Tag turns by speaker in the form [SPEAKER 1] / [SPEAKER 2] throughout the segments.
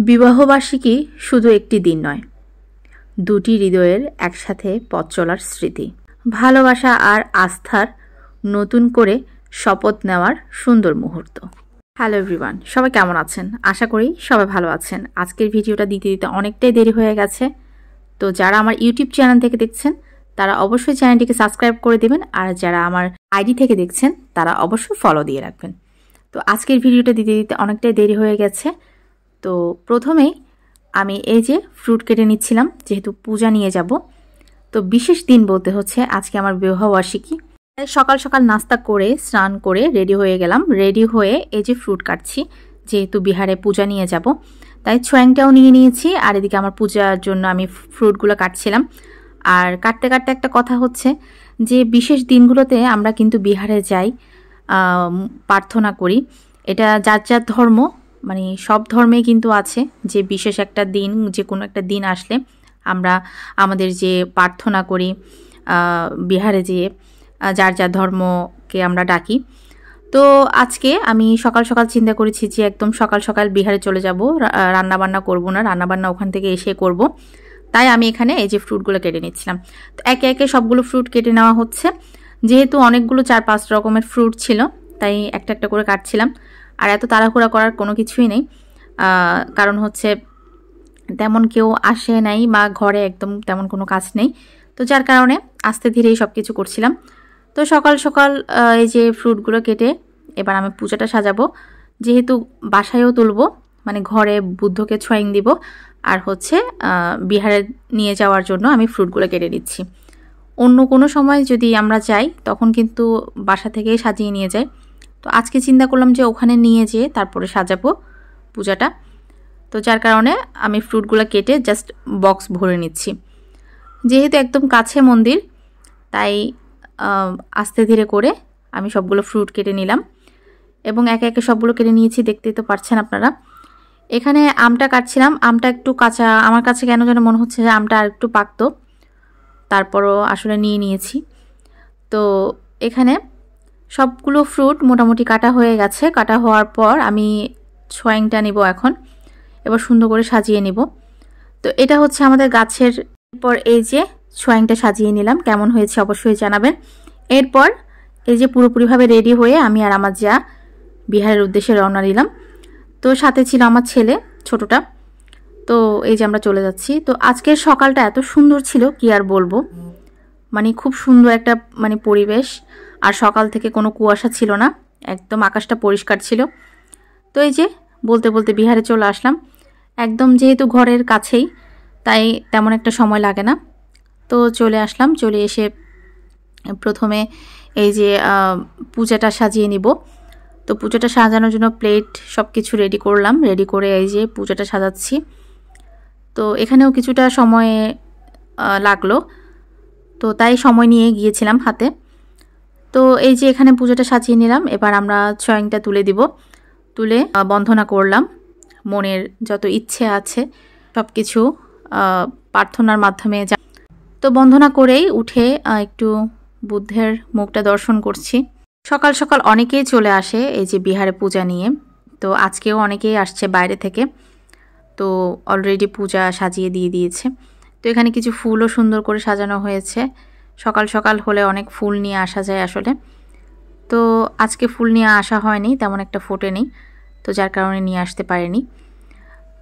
[SPEAKER 1] বিবাহবার্ষিকী শুধু একটি দিন নয়, দুটি হৃদয়ের একসাথে পথ চলার স্মৃতি, ভালোবাসা আর আস্থার নতুন করে শপথ নেওয়ার সুন্দর মুহূর্ত। হ্যালো এভরিওয়ান, সবাই কেমন আছেন? আশা করি সবাই ভালো আছেন। আজকের ভিডিওটা দিতে অনেকটাই দেরি হয়ে গেছে, তো যারা আমার ইউটিউব চ্যানেল থেকে দেখছেন তারা অবশ্যই চ্যানেলটিকে সাবস্ক্রাইব করে দেবেন, আর যারা আমার আইডি থেকে দেখছেন তারা অবশ্যই ফলো দিয়ে রাখবেন। তো আজকের ভিডিওটা দিতে অনেকটাই দেরি হয়ে গেছে। তো প্রথমেই আমি এই যে ফ্রুট কেটে নিচ্ছিলাম, যেহেতু পূজা নিয়ে যাব। তো বিশেষ দিন বলতে হচ্ছে আজকে আমার বিবাহবার্ষিকী। সকাল সকাল নাস্তা করে স্নান করে রেডি হয়ে গেলাম। রেডি হয়ে এই যে ফ্রুট কাটছি, যেহেতু বিহারে পূজা নিয়ে যাব তাই ছোয়াংটাও নিয়ে নিয়েছি। আর এদিকে আমার পূজার জন্য আমি ফ্রুটগুলো কাটছিলাম। আর কাটতে কাটতে একটা কথা হচ্ছে যে বিশেষ দিনগুলোতে আমরা কিন্তু বিহারে যাই, প্রার্থনা করি। এটা যার যার ধর্ম, মানে সব ধর্মে কিন্তু আছে যে বিশেষ একটা দিন, যে কোনো একটা দিন আসলে আমরা আমাদের যে প্রার্থনা করি বিহারে যেয়ে, যার যার ধর্মকে আমরা ডাকি। তো আজকে আমি সকাল সকাল চিন্তা করেছি যে একদম সকাল সকাল বিহারে চলে যাব, রান্নাবান্না করব না, রান্নাবান্না ওখান থেকে এসে করব। তাই আমি এখানে এই যে ফ্রুটগুলো কেটে নিচ্ছিলাম। তো একে একে সবগুলো ফ্রুট কেটে নেওয়া হচ্ছে, যেহেতু অনেকগুলো 4-5 রকমের ফ্রুট ছিল তাই একটা একটা করে কাটছিলাম। আর এত তাড়াহুড়া করার কোনো কিছুই নেই, কারণ হচ্ছে তেমন কেউ আসে নাই বা ঘরে একদম তেমন কোনো কাজ নেই, তো যার কারণে আস্তে ধীরেই সব কিছু করছিলাম। তো সকাল সকাল এই যে ফ্রুটগুলো কেটে এবার আমি পূজাটা সাজাবো, যেহেতু বাসায়ও তুলবো, মানে ঘরে বুদ্ধকে ছোঁয়াং দিব, আর হচ্ছে বিহারে নিয়ে যাওয়ার জন্য আমি ফ্রুটগুলো কেটে নিচ্ছি। অন্য কোনো সময় যদি আমরা যাই তখন কিন্তু বাসা থেকেই সাজিয়ে নিয়ে যাই। তো আজকে চিন্তা করলাম যে ওখানে নিয়ে যেয়ে তারপরে সাজাবো পূজাটা। তো যার কারণে আমি ফ্রুটগুলো কেটে জাস্ট বক্স ভরে নিচ্ছি। যেহেতু একদম কাছে মন্দির, তাই আস্তে ধীরে করে আমি সবগুলো ফ্রুট কেটে নিলাম এবং একে একে সবগুলো কেটে নিয়েছি। দেখতেই তো পারছেন আপনারা। এখানে আমটা কাটছিলাম, আমটা একটু কাঁচা, আমার কাছে কেন যেন মনে হচ্ছে যে আমটা আর একটু পাকতো, তারপরও আসলে নিয়ে নিয়েছি। তো এখানে সবগুলো ফ্রুট মোটামুটি কাটা হয়ে গেছে। কাটা হওয়ার পর আমি ছোয়াংটা নিব এখন, এবার সুন্দর করে সাজিয়ে নিব। তো এটা হচ্ছে আমাদের গাছের। এরপর এই যে ছোয়াংটা সাজিয়ে নিলাম, কেমন হয়েছে অবশ্যই জানাবেন। এরপর এই যে পুরোপুরিভাবে রেডি হয়ে আমি আর আমার যা বিহারের উদ্দেশ্যে রওনা দিলাম। তো সাথে ছিল আমার ছেলে ছোটটা। তো এই যে আমরা চলে যাচ্ছি। তো আজকের সকালটা এত সুন্দর ছিল কি আর বলবো, মানে খুব সুন্দর একটা মানে পরিবেশ। আর সকাল থেকে কোনো কুয়াশা ছিল না, একদম আকাশটা পরিষ্কার ছিল। তো এই যে বলতে বলতে বিহারে চলে আসলাম, একদম যেহেতু ঘরের কাছেই তাই তেমন একটা সময় লাগে না। তো চলে আসলাম, চলে এসে প্রথমে এই যে পূজাটা সাজিয়ে নিব। তো পূজাটা সাজানোর জন্য প্লেট সব কিছু রেডি করলাম, রেডি করে এই যে পূজাটা সাজাচ্ছি। তো এখানেও কিছুটা সময় লাগলো, তো তাই সময় নিয়ে গিয়েছিলাম হাতে। তো এই যে এখানে পূজাটা সাজিয়ে নিলাম, এবার আমরা ছোয়াংটা তুলে দিব। তুলে বন্ধনা করলাম, মনের যত ইচ্ছে আছে সব কিছু প্রার্থনার মাধ্যমে। তো বন্ধনা করেই উঠে একটু বুদ্ধের মুখটা দর্শন করছি। সকাল সকাল অনেকেই চলে আসে এই যে বিহারে পূজা নিয়ে। তো আজকেও অনেকেই আসছে বাইরে থেকে, তো অলরেডি পূজা সাজিয়ে দিয়ে দিয়েছে। তো এখানে কিছু ফুলও সুন্দর করে সাজানো হয়েছে। সকাল সকাল হলে অনেক ফুল নিয়ে আসা যায় আসলে, তো আজকে ফুল নিয়ে আসা হয়নি, তেমন একটা ফোটেনি, তো যার কারণে নিয়ে আসতে পারিনি।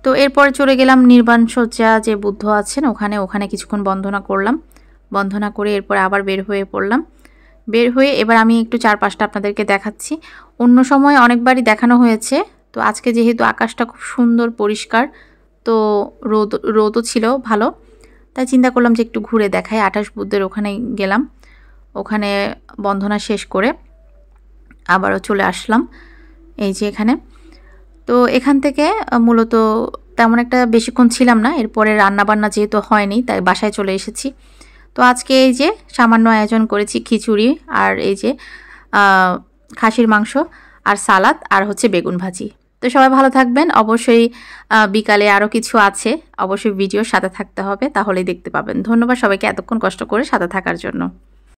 [SPEAKER 1] তো এরপরে চলে গেলাম নির্বাণ শয্যা যে বুদ্ধ আছেন ওখানে কিছুক্ষণ বন্ধনা করলাম। বন্ধনা করে এরপরে আবার বের হয়ে পড়লাম। বের হয়ে এবার আমি একটু চারপাশটা আপনাদেরকে দেখাচ্ছি। অন্য সময় অনেকবারই দেখানো হয়েছে, তো আজকে যেহেতু আকাশটা খুব সুন্দর পরিষ্কার, তো রোদও ছিল ভালো, তাই চিন্তা করলাম যে একটু ঘুরে দেখাই। 28 বুদ্ধের ওখানে গেলাম, ওখানে বন্ধনা শেষ করে আবারও চলে আসলাম এই যে এখানে। তো এখান থেকে মূলত তেমন একটা বেশিক্ষণ ছিলাম না, এরপরে রান্নাবান্না যেহেতু হয়নি তাই বাসায় চলে এসেছি। তো আজকে এই যে সামান্য আয়োজন করেছি, খিচুড়ি আর এই যে খাসির মাংস আর সালাদ আর হচ্ছে বেগুন ভাজি। তো সবাই ভালো থাকবেন। অবশ্যই বিকালে আরও কিছু আছে, অবশ্যই ভিডিওর সাথে থাকতে হবে, তাহলেই দেখতে পাবেন। ধন্যবাদ সবাইকে এতক্ষণ কষ্ট করে সাথে থাকার জন্য।